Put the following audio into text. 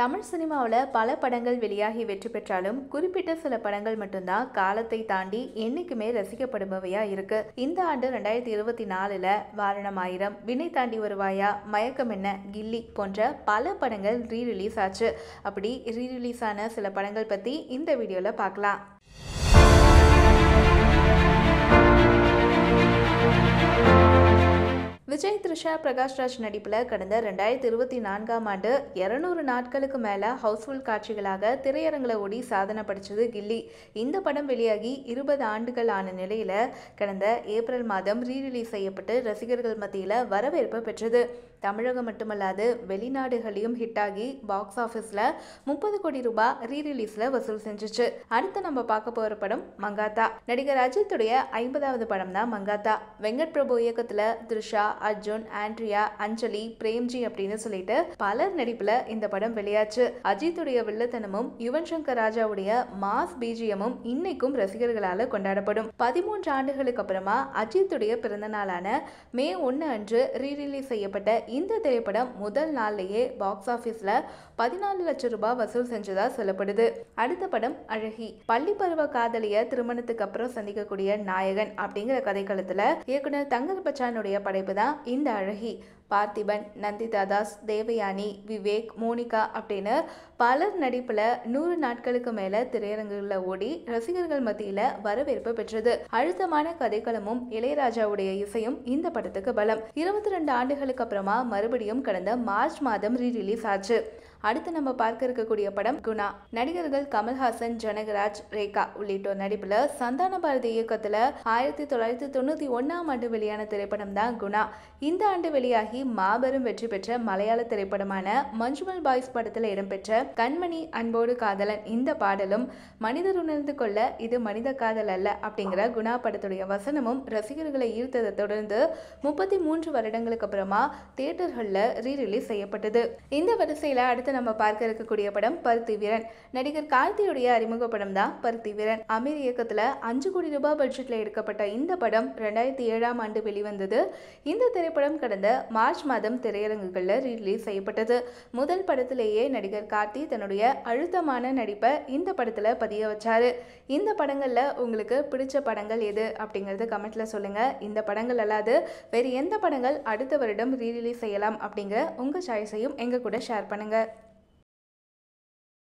தமிழ் சினிமாவில் பல படங்கள் வெளியாகி வெற்றி பெற்றாலும் குறிப்பிட்ட சில படங்கள் மட்டும்தான் காலத்தை தாண்டி என்னைக்குமே ரசிக்கப்படுபவையா இருக்கு. இந்த ஆண்டு 2024 வாரணம் ஆயிரம், வினை தாண்டி வருவாயா, மயக்கம் என்ன, கில்லி போன்ற பல படங்கள் ரீரிலீஸ் ஆச்சு. அப்படி ரீரிலீஸ் ஆன சில படங்கள் பத்தி இந்த வீடியோல பார்க்கலாம். விஜய், த்ரிஷா, பிரகாஷ்ராஜ் நடிப்பில் கடந்த 2024ஆம் ஆண்டு 200 நாட்களுக்கு மேலே ஹவுஸ்ஃபுல் காட்சிகளாக திரையரங்கில் ஓடி சாதனை படித்தது கில்லி. இந்த படம் வெளியாகி 20 ஆண்டுகள் ஆன நிலையில் கடந்த ஏப்ரல் மாதம் ரீரிலீஸ் செய்யப்பட்டு ரசிகர்கள் மத்தியில் வரவேற்பு பெற்றது. தமிழகம் மட்டுமல்லாது வெளிநாடுகளையும் ஹிட் ஆகி பாக்ஸ் ஆஃபீஸில் 30 கோடி ரூபாய் ரீரிலீஸில் வசூல் செஞ்சிச்சு. அடுத்து நம்ம பார்க்க போகிற படம் மங்காத்தா. நடிகர் அஜித்துடைய 50வது படம் தான் மங்காத்தா. வெங்கட் பிரபு இயக்கத்தில் த்ரிஷா, அர்ஜுன், ஆண்ட்ரியா, அஞ்சலி, பிரேம்ஜி அப்படின்னு சொல்லிட்டு பலர் நடிப்புல இந்த படம் வெளியாச்சு. அஜித்துடைய வில்லத்தனமும் யுவன் சங்கர் ராஜாவுடைய மாஸ் பிஜிஎமும் இன்னைக்கும் ரசிகர்களால கொண்டாடப்படும். 13 ஆண்டுகளுக்கு அப்புறமா அஜித்துடைய பிறந்த நாளான மே 1 அன்று ரீரிலீஸ் செய்யப்பட்ட இந்த திரைப்படம் முதல் நாள்லயே பாக்ஸ் ஆபீஸ்ல 14 லட்சம் ரூபாய் வசூல் செஞ்சதா சொல்லப்படுது. அடுத்த படம் அழகி. பள்ளி பருவ காதலிய திருமணத்துக்கு அப்புறம் சந்திக்கக்கூடிய நாயகன் அப்படிங்கிற கதைக்களத்துல இயக்குனர் தங்கர் பச்சானுடைய படைப்பு தான் இந்த அழகி. பார்த்திபன், நந்திதா தாஸ், தேவயானி, விவேக், மோனிகா அப்படின்னு பலர் நடிப்புல 100 நாட்களுக்கு மேல திரையரங்குகளில் ஓடி ரசிகர்கள் மத்தியில வரவேற்பு பெற்றது. அழுத்தமான கதைக்களமும் இளையராஜாவுடைய இசையும் இந்த படத்துக்கு பலம். 22 ஆண்டுகளுக்கு அப்புறமா மறுபடியும் கடந்த மார்ச் மாதம் ரீரிலீஸ் ஆச்சு. அடுத்து நம்ம பார்க்க இருக்கக்கூடிய படம் குணா. நடிகர்கள் கமல்ஹாசன், ஜனகராஜ், ரேகா உள்ளிட்டோர் நடிப்புல சந்தான பாரதி இயக்கத்துல 1991ஆம் ஆண்டு வெளியான திரைப்படம் தான் குணா. இந்த ஆண்டு வெளியாகி மாபெரும் வெற்றி பெற்ற மலையாள திரைப்படமான மஞ்சுமல் பாய்ஸ் படத்துல இடம்பெற்ற கண்மணி அன்போடு காதலன் இந்த பாடலும் மனிதர் உணர்ந்து கொள்ள இது மனித காதல் அல்ல அப்படிங்கிற குணா படத்துடைய வசனமும் ரசிகர்களை ஈர்த்ததை தொடர்ந்து 33 வருடங்களுக்கு அப்புறமா தியேட்டர்கள்ல ரீரிலீஸ் செய்யப்பட்டது. இந்த வரிசையில அடுத்து நம்ம பார்க்க இருக்கக்கூடிய படம் பருத்தி வீரன். நடிகர் கார்த்தியுடைய அறிமுக படம் தான் பருத்தி வீரன். அமீர் இயக்கத்துல 5 கோடி ரூபாய் பட்ஜெட்ல எடுக்கப்பட்ட இந்த படம் 2007ஆம் ஆண்டு வெளிவந்தது. இந்த திரைப்படம் கடந்த மார்ச் மாதம் திரையரங்குகள்ல ரிலீஸ் செய்யப்பட்டது. முதல் படத்திலேயே நடிகர் கார்த்தி தன்னுடைய அழுத்தமான நடிப்பை இந்த படத்துல பதிய வச்சாரு. இந்த படங்கள்ல உங்களுக்கு பிடிச்ச படங்கள் எது அப்படிங்கறது கமெண்ட்ல சொல்லுங்க. இந்த படங்கள் அல்லாது வேறு எந்த படங்கள் அடுத்த வருடம் ரீரிலீஸ் செய்யலாம் அப்படிங்கிற உங்க சாய்ஸையும் எங்க கூட ஷேர் பண்ணுங்க.